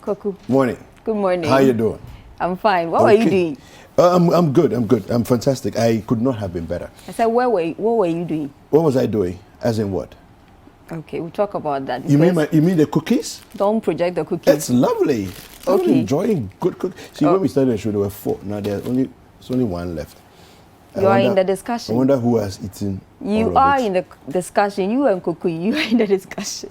Koku. Morning. Good morning. How you doing? I'm fine. What were you doing? I'm good. I'm fantastic. I could not have been better. I said, what were you doing? What was I doing? As in what? Okay, we'll talk about that. You mean the cookies? Don't project the cookies. That's lovely. I'm Okay. enjoying good cookies. See, when we started the show, there were 4. Now there's only one left. You are in the discussion. I wonder who has eaten. You are in the discussion. You and Koku, you are in the discussion.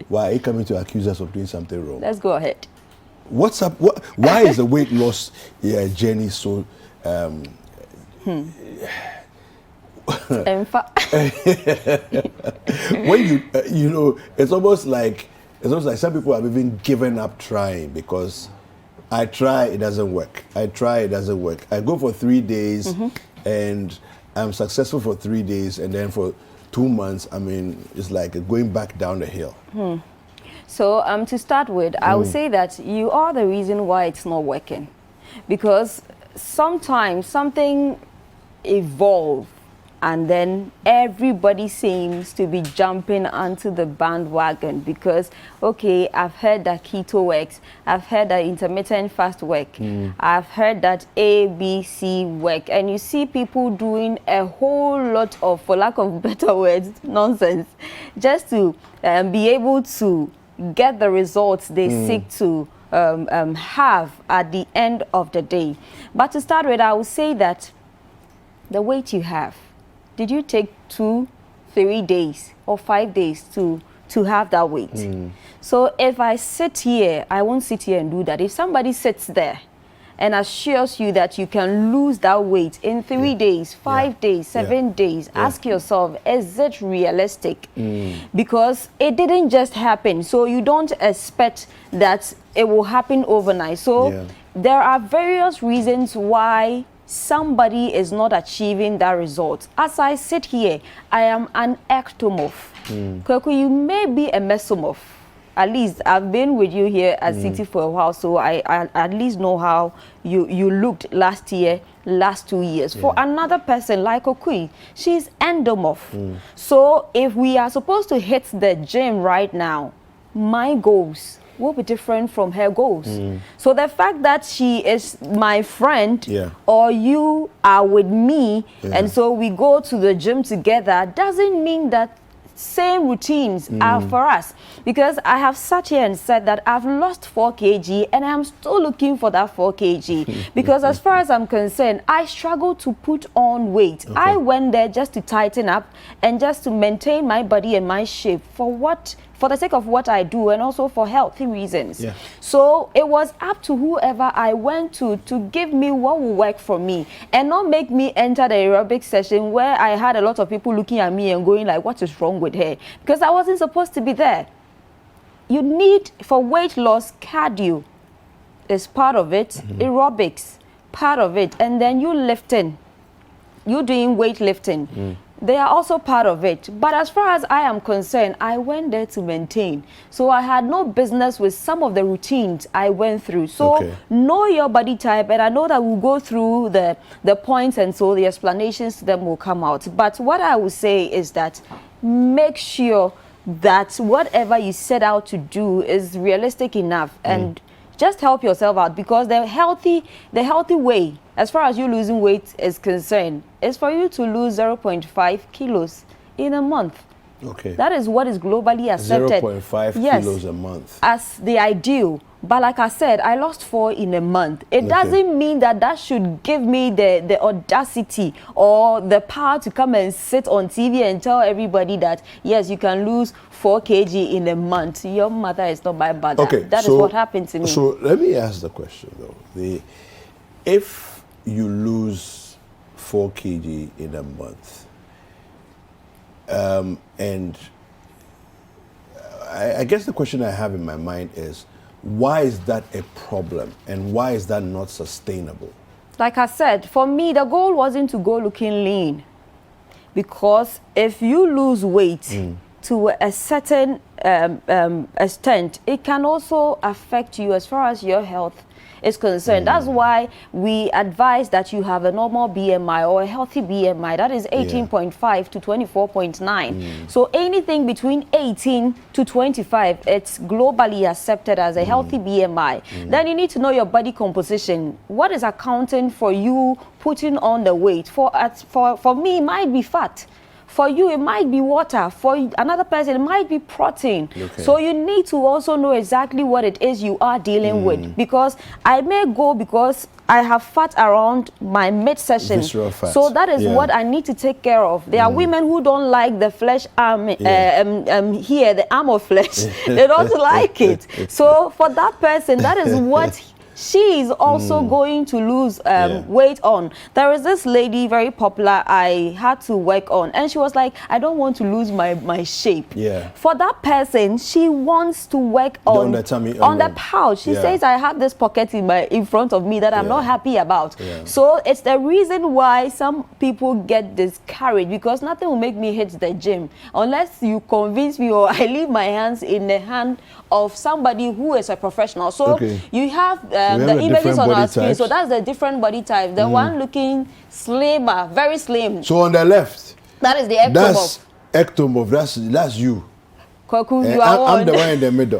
Why are you coming to accuse us of doing something wrong? Let's go ahead. What's up? Why is the weight loss journey so? In fact, when it's almost like some people have even given up trying because I try, it doesn't work. I try, it doesn't work. I go for 3 days and I'm successful for 3 days, and then for 2 months, I mean, it's like going back down the hill. So to start with, I would say that you are the reason why it's not working, because sometimes something evolves and then everybody seems to be jumping onto the bandwagon because, okay, I've heard that keto works, I've heard that intermittent fast work, I've heard that ABC work, and you see people doing a whole lot of, for lack of better words, nonsense, just to be able to get the results they seek to have at the end of the day. But to start with, I would say that the weight you have, did you take 2, 3 days or 5 days to have that weight? So if I sit here, I won't sit here and do that. If somebody sits there and assures you that you can lose that weight in 3 days, 5 days, 7 days, ask yourself, is it realistic? Because it didn't just happen. So you don't expect that it will happen overnight. So there are various reasons why somebody is not achieving that result. As I sit here, I am an ectomorph. Koku, you may be a mesomorph. At least I've been with you here at City for a while, so I at least know how you looked last year, last 2 years. For another person like Okui, she's endomorph. So if we are supposed to hit the gym right now, my goals will be different from her goals. So the fact that she is my friend or you are with me and so we go to the gym together doesn't mean that same routines are for us, because I have sat here and said that I've lost 4 kg and I'm still looking for that 4 kg because as far as I'm concerned, I struggle to put on weight. I went there just to tighten up and just to maintain my body and my shape for the sake of what I do and also for healthy reasons. So it was up to whoever I went to give me what will work for me and not make me enter the aerobic session where I had a lot of people looking at me and going like, what is wrong with her? Because I wasn't supposed to be there. You need, for weight loss, cardio is part of it, aerobics, part of it, and then you lifting, you doing weightlifting. They are also part of it. But as far as I am concerned, I went there to maintain. So I had no business with some of the routines I went through. So know your body type, and I know that we'll go through the points, and so the explanations to them will come out. But what I would say is that make sure that whatever you set out to do is realistic enough, and just help yourself out, because the healthy way, as far as you losing weight is concerned, is for you to lose 0.5 kilos in a month. That is what is globally accepted. 0.5 kilos a month as the ideal. But like I said, I lost 4 in a month. It doesn't mean that should give me the audacity or the power to come and sit on TV and tell everybody that, yes, you can lose 4 kg in a month. Your mother is not my mother. That is what happened to me. So let me ask the question, though. If you lose 4 kg in a month, and I guess the question I have in my mind is, why is that a problem, and why is that not sustainable? Like I said, for me, the goal wasn't to go looking lean, because if you lose weight to a certain extent, it can also affect you as far as your health is concerned. That's why we advise that you have a normal BMI or a healthy BMI. That is 18.5 to 24.9. So anything between 18 to 25, it's globally accepted as a healthy BMI. Then you need to know your body composition. What is accounting for you putting on the weight? For me, it might be fat. For you, it might be water. For another person, it might be protein. Okay. So you need to also know exactly what it is you are dealing with. Because I may go because I have fat around my midsection. Visceral fat. So that is what I need to take care of. There are women who don't like the flesh arm, here, the arm of flesh. They don't like it. So for that person, that is what she is also going to lose weight on. There is this lady, very popular, I had to work on, and she was like, I don't want to lose my shape. Yeah. For that person, she wants to work on the tummy, on the pouch. She says, I have this pocket in front of me that I'm not happy about. So it's the reason why some people get discouraged, because nothing will make me hit the gym unless you convince me or I leave my hands in the hand of somebody who is a professional. So you have the images on our screen. So that's the different body type. The one looking slimmer, very slim. So on the left, that is the ectomorph. That's ectomorph. That's you. Kwaku, you are I'm the one in the middle.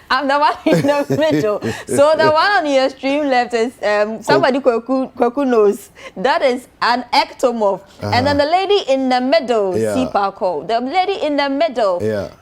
I'm the one in the middle. So the one on the extreme left is somebody Kwaku knows. That is an ectomorph. And then the lady in the middle, Sipako. The lady in the middle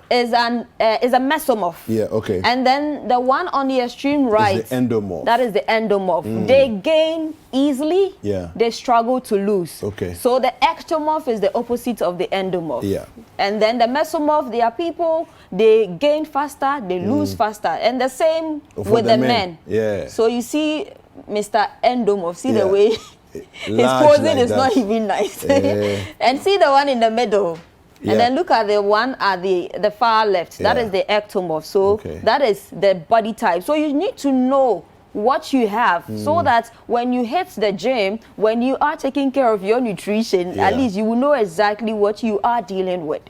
is a mesomorph. Yeah, okay. And then the one on the extreme right is the endomorph. That is the endomorph. They gain easily. They struggle to lose. Okay. So the ectomorph is the opposite of the endomorph. Yeah. And then the mesomorph, they are people, they gain faster, they lose faster. And the same with the men. Yeah. So you see Mr. Endomorph, see the way his posing like is not even nice. And see the one in the middle. And then look at the one at the far left. That is the ectomorph. So that is the body type. So you need to know what you have so that when you hit the gym, when you are taking care of your nutrition, at least you will know exactly what you are dealing with.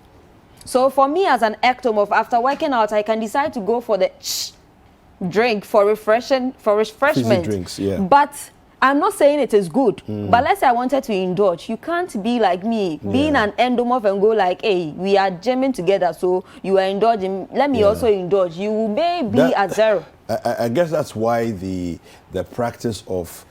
So for me as an ectomorph, after working out, I can decide to go for the drink for refreshment. Fizzy drinks, But I'm not saying it is good, but let's say I wanted to indulge. You can't be like me, being an endomorph and go like, hey, we are gymming together, so you are indulging. Let me also indulge. You may be at zero. I guess that's why the practice of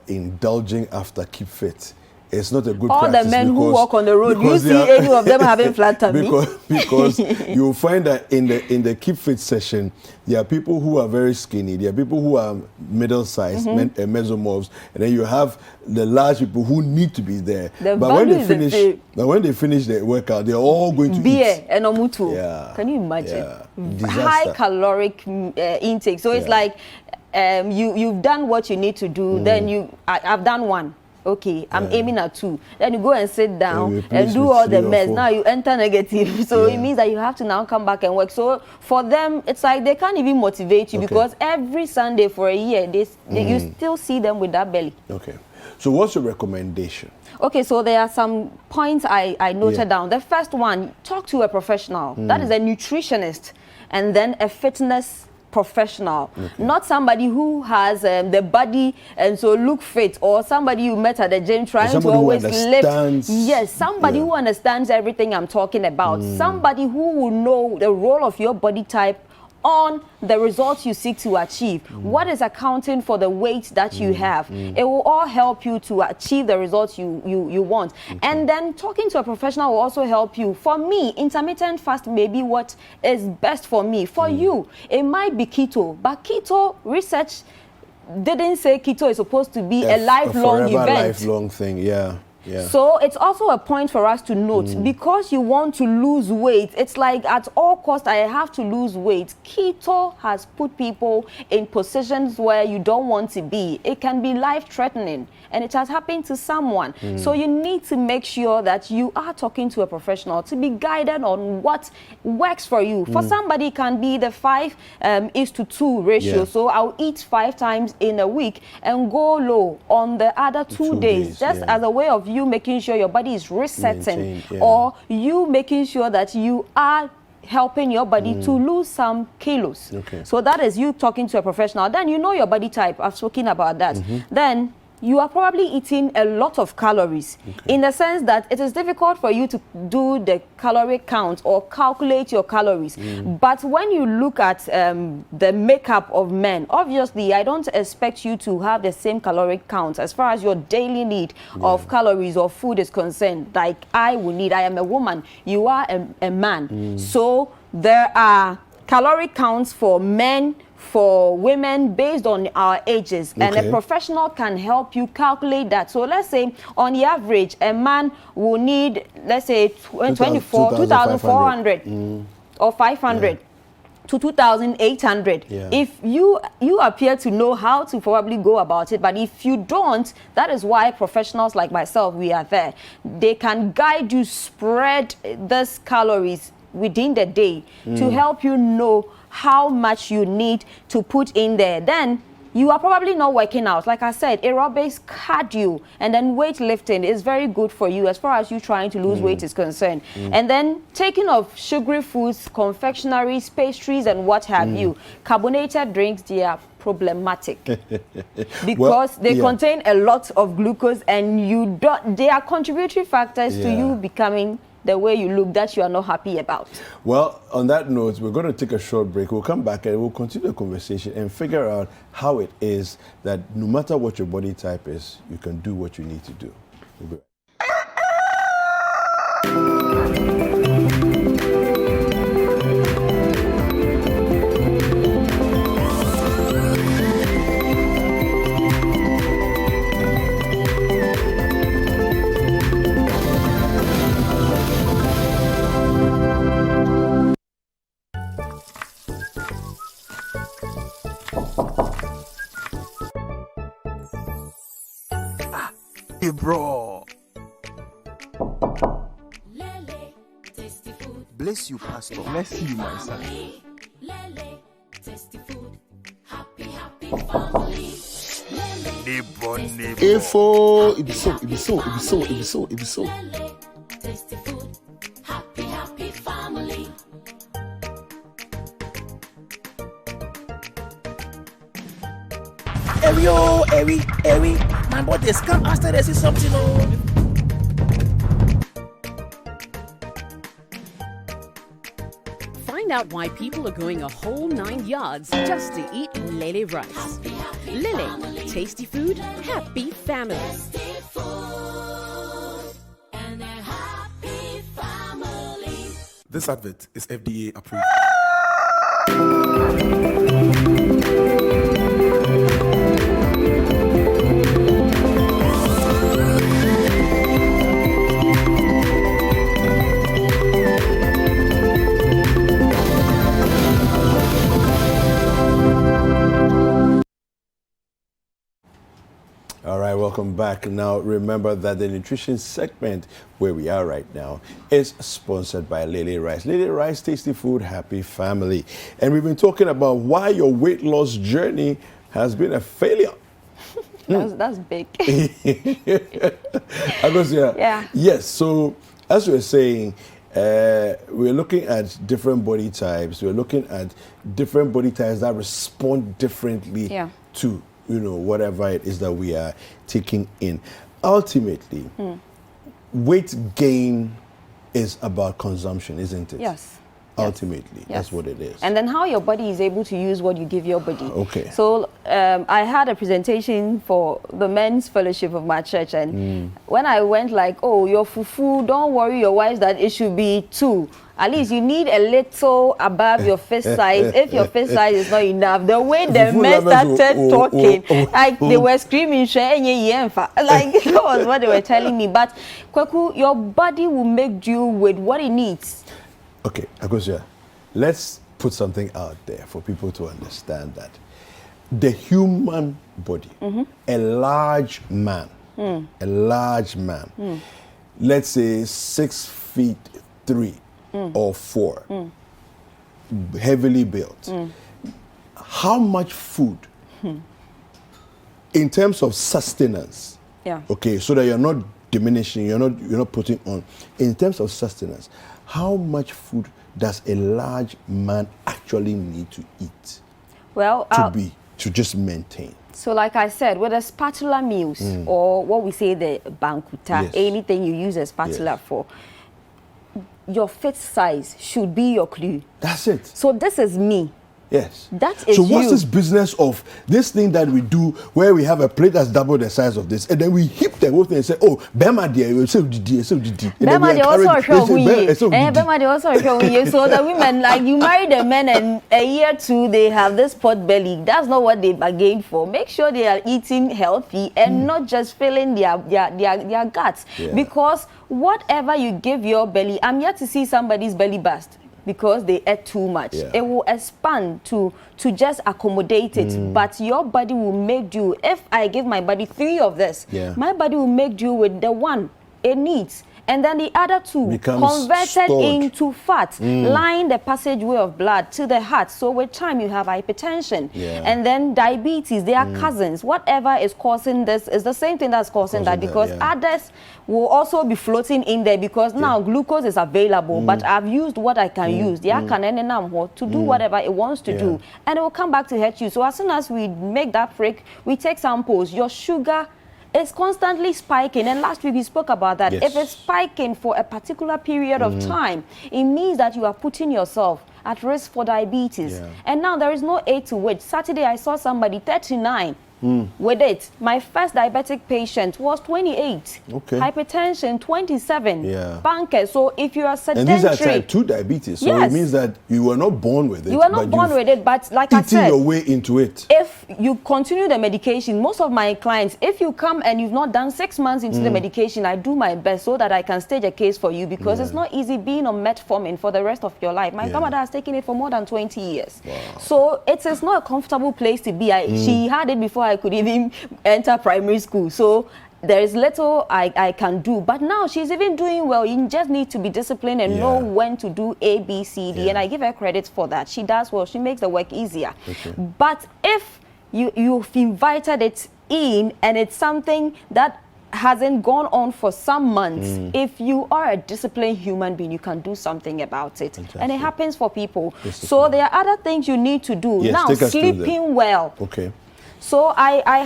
indulging after Keep Fit is not a good practice. All the men who walk on the road, you see any of them having flat tummy? Because you'll find that in the Keep Fit session, there are people who are very skinny, there are people who are middle-sized, mesomorphs, and then you have the large people who need to be there. But when they finish the workout, they're all going to beer eat. And omutu. Can you imagine? High caloric intake. So it's like you've done what you need to do, then I've done one. Okay, I'm aiming at 2. Then you go and sit down and do all the mess. Now you enter negative. So it means that you have to now come back and work. So for them, it's like they can't even motivate you because every Sunday for a year, you still see them with that belly. Okay. So what's your recommendation? Okay, so there are some points I noted down. The first one, talk to a professional. That is a nutritionist. And then a fitness professional, not somebody who has the body and so look fit, or somebody you met at the gym trying to always lift. Yes, somebody who understands everything I'm talking about. Somebody who will know the role of your body type on the results you seek to achieve. What is accounting for the weight that you have? It will all help you to achieve the results you want. And then talking to a professional will also help you. For me, intermittent fast may be what is best for me. For you, it might be keto, but keto research didn't say keto is supposed to be a lifelong event. Lifelong thing, So it's also a point for us to note, because you want to lose weight, it's like at all costs I have to lose weight. Keto has put people in positions where you don't want to be. It can be life-threatening, and it has happened to someone. So you need to make sure that you are talking to a professional to be guided on what works for you. For somebody, it can be the 5:2 ratio. So I'll eat 5 times in a week and go low on the other 2 days, just as a way of you making sure your body is resetting, or you making sure that you are helping your body to lose some kilos. Okay. So that is you talking to a professional. Then you know your body type. I've spoken about that. Then you are probably eating a lot of calories, in the sense that it is difficult for you to do the calorie count or calculate your calories. But when you look at the makeup of men, obviously I don't expect you to have the same caloric count as far as your daily need of calories or food is concerned, like I would need. I am a woman, you are a man. So there are caloric counts for men, for women, based on our ages, and a professional can help you calculate that. So let's say on the average a man will need, let's say 2,400 or 500 to 2,800. If you appear to know how to probably go about it, but if you don't, that is why professionals like myself, we are there. They can guide you, spread these calories within the day to help you know how much you need to put in there. Then you are probably not working out. Like I said, aerobics, cardio, and then weightlifting is very good for you as far as you trying to lose weight is concerned. And then taking of sugary foods, confectionaries, pastries, and what have you. Carbonated drinks, they are problematic because they contain a lot of glucose, and they are contributory factors to you becoming the way you look that you are not happy about. Well, on that note, we're going to take a short break. We'll come back and we'll continue the conversation and figure out how it is that no matter what your body type is, you can do what you need to do. We'll be right back. Hey, bro. Bless you, Pastor. Bless you, my son. Neighbor. Efo, it be so. Every. My body is come after this is something. Find out why people are going a whole 9 yards just to eat Lele rice. Lele, tasty food, happy family. This advert is FDA approved. All right, welcome back. Now, remember that the nutrition segment where we are right now is sponsored by Lele Rice. Lele Rice, tasty food, happy family. And we've been talking about why your weight loss journey has been a failure. That's big. Yeah. Yes, so as we were saying, we're looking at different body types. We're looking at different body types that respond differently to whatever it is that we are taking in. Ultimately, weight gain is about consumption, isn't it? Yes. Ultimately, that's what it is. And then how your body is able to use what you give your body. Okay. So I had a presentation for the men's fellowship of my church, and when I went like, oh, your fufu, don't worry your wife that it should be 2. At least you need a little above your fist size. If your fist size is not enough, the way the men started talking, like they were screaming, like that was what they were telling me. But Kweku, your body will make do with what it needs. Okay, Akosia, let's put something out there for people to understand that the human body, a large man, let's say 6'3" or 4, heavily built. How much food, in terms of sustenance, okay, so that you're not diminishing, you're not putting on, in terms of sustenance, how much food does a large man actually need to eat Well, to just maintain? so like I said, with the spatula meals or what we say the bankuta, Yes. anything you use a spatula Yes. for, your fit size should be your clue. That's it. So this is me. Yes. That is so what's you. this business of this thing that we do where we have a plate that's double the size of this and then we heap the whole thing and say, oh, Bema dear, you say didi, so didi. Bema they also show who ye. Bema Bema they also show who ye. So the women, like you marry the men and a year two they have this pot belly. That's not what they bargained for. Make sure they are eating healthy and not just filling their guts. Yeah. Because whatever you give your belly, I'm yet to see somebody's belly burst because they ate too much. Yeah. It will expand to just accommodate it, but your body will make do. If I give my body 3 of this, Yeah. my body will make do with the 1 it needs. And then the other 2 Becomes converted stored. into fat, line the passageway of blood to the heart. So with time you have hypertension. Yeah. And then diabetes, they are cousins. Whatever is causing this is the same thing that's causing that, because yeah. others will also be floating in there because now glucose is available, but I've used what I can use. The to do whatever it wants to do. And it will come back to hurt you. So as soon as we make that break, we take samples, your sugar is constantly spiking, and last week we spoke about that. Yes. If it's spiking for a particular period of time, it means that you are putting yourself at risk for diabetes. Yeah. And now there is no aid to it. Saturday I saw somebody 39 with it. My first diabetic patient was 28. Okay. Hypertension 27. Yeah. Banker. So if you are And sedentary, these are type 2 diabetes. So Yes. it means that you were not born with it. you are not but born you've with it, but like I eaten said, your way into it. if you continue the medication, most of my clients, if you come and you've not done 6 months into the medication, I do my best so that I can stage a case for you, because it's not easy being on metformin for the rest of your life. My grandmother has taken it for more than 20 years. So it is not a comfortable place to be. She had it before I could even enter primary school. So there is little I can do, but now she's even doing well. You just need to be disciplined and know when to do A, B, C, D, and I give her credit for that. She does well. She makes the work easier. But if you've invited it in and it's something that hasn't gone on for some months, if you are a disciplined human being, you can do something about it. And it happens for people. So there are other things you need to do. Yes, Now, take us through them. sleeping well. Okay. So I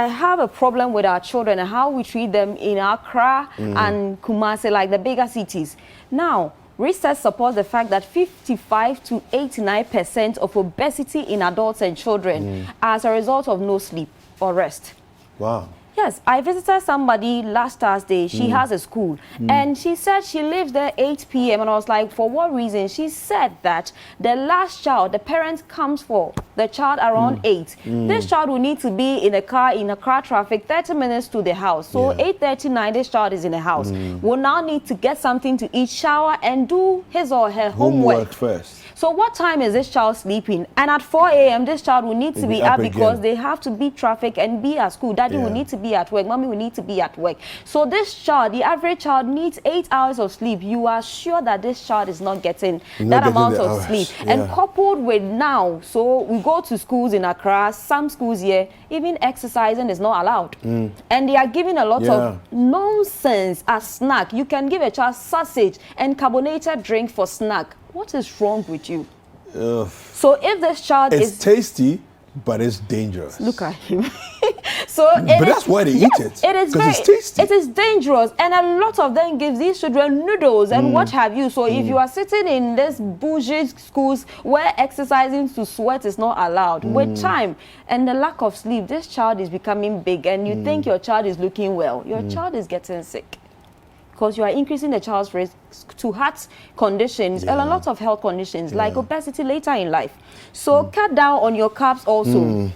have a problem with our children and how we treat them in Accra and Kumasi, like the bigger cities. Now, research supports the fact that 55 to 89% of obesity in adults and children are as a result of no sleep or rest. Wow. Yes, I visited somebody last Thursday. She has a school, and she said she leaves there 8 p.m. And I was like, for what reason? She said that the last child, the parent comes for the child around 8. This child will need to be in a car traffic 30 minutes to the house. So 8:39, this child is in the house. Will now need to get something to eat, shower, and do his or her homework. first. So what time is this child sleeping? And at 4 a.m. this child will need to be up because they have to beat traffic and be at school. Daddy will need to be at work. Mommy will need to be at work. So this child, the average child, needs 8 hours of sleep. You are sure that this child is not getting that amount of sleep. And coupled with now, so we go to schools in Accra, some schools here, even exercising is not allowed. And they are giving a lot of nonsense as snack. You can give a child sausage and carbonated drink for snack. What is wrong with you? So if this child It's tasty, but it's dangerous. Look at him. So but that's why they eat it. It is 'cause very, it's tasty. it is dangerous, and a lot of them give these children noodles and what have you. So if you are sitting in this bougie schools where exercising to sweat is not allowed, with time and the lack of sleep, this child is becoming big, and you think your child is looking well. Your child is getting sick, because you are increasing the child's risk to heart conditions and a lot of health conditions like obesity later in life. So cut down on your carbs also.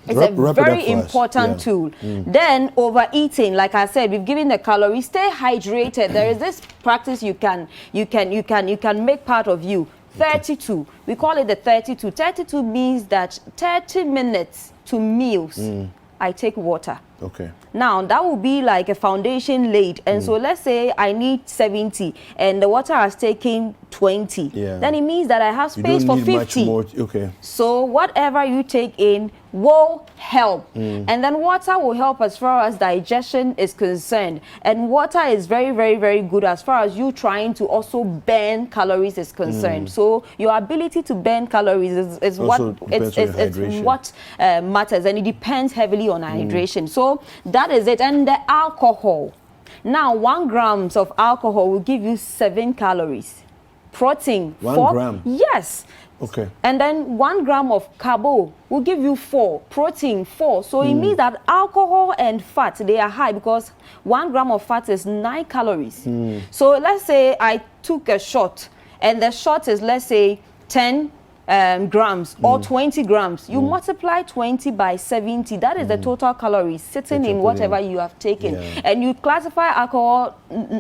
It's Wrap a it up very for us. important tool. Then overeating, like I said, we've given the calories. Stay hydrated. There is this practice you can make part of you. 32. We call it the 32. 32 means that 30 minutes to meals. I take water. Okay. Now, that will be like a foundation laid. And so let's say I need 70 and the water has taken 20. Yeah. Then it means that I have You space don't for need 50. much more. Okay. So whatever you take in will help. And then water will help as far as digestion is concerned. And water is very, very, very good as far as you trying to also burn calories is concerned. So your ability to burn calories is what Also depends on your it's hydration. what matters, and it depends heavily on hydration. So that is it. And the alcohol. Now, 1 gram of alcohol will give you 7 calories. Protein, 1 4. gram? Yes. Okay. And then 1 gram of carbo will give you 4. Protein, 4. So it means that alcohol and fat, they are high because 1 gram of fat is 9 calories. So let's say I took a shot and the shot is, let's say, 10 grams or 20 grams. You multiply 20 by 70. That is the total calories sitting in whatever you have taken. Yeah. And you classify alcohol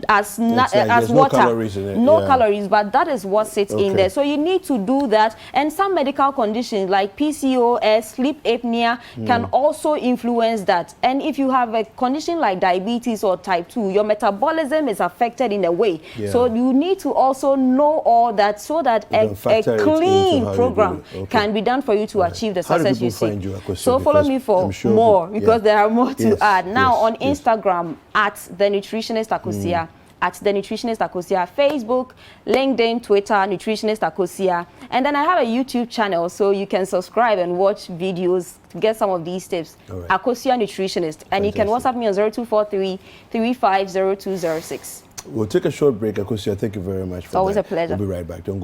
as like as there's no water. calories in it. No Yeah. calories, but that is what sits in Okay. there. So you need to do that. And some medical conditions like PCOS, sleep apnea can also influence that. And if you have a condition like diabetes or type 2, your metabolism is affected in a way. Yeah. So you need to also know all that so that You can a factor it clean into how you program do it. Okay. can be done for you to achieve the How do success people you seek. find you, Akosua? So follow Because me for I'm sure more yeah. because there are more to Yes, add. Now yes, on yes. Instagram at The Nutritionist Akosua. At The Nutritionist Akosua, Facebook, LinkedIn, Twitter, Nutritionist Akosua. And then I have a YouTube channel, so you can subscribe and watch videos to get some of these tips. All right. Akosua Nutritionist. And you can Fantastic. WhatsApp me on 0243 350206. We'll take a short break. Akosua, thank you very much for Always that. a pleasure. We'll be right back. Don't go.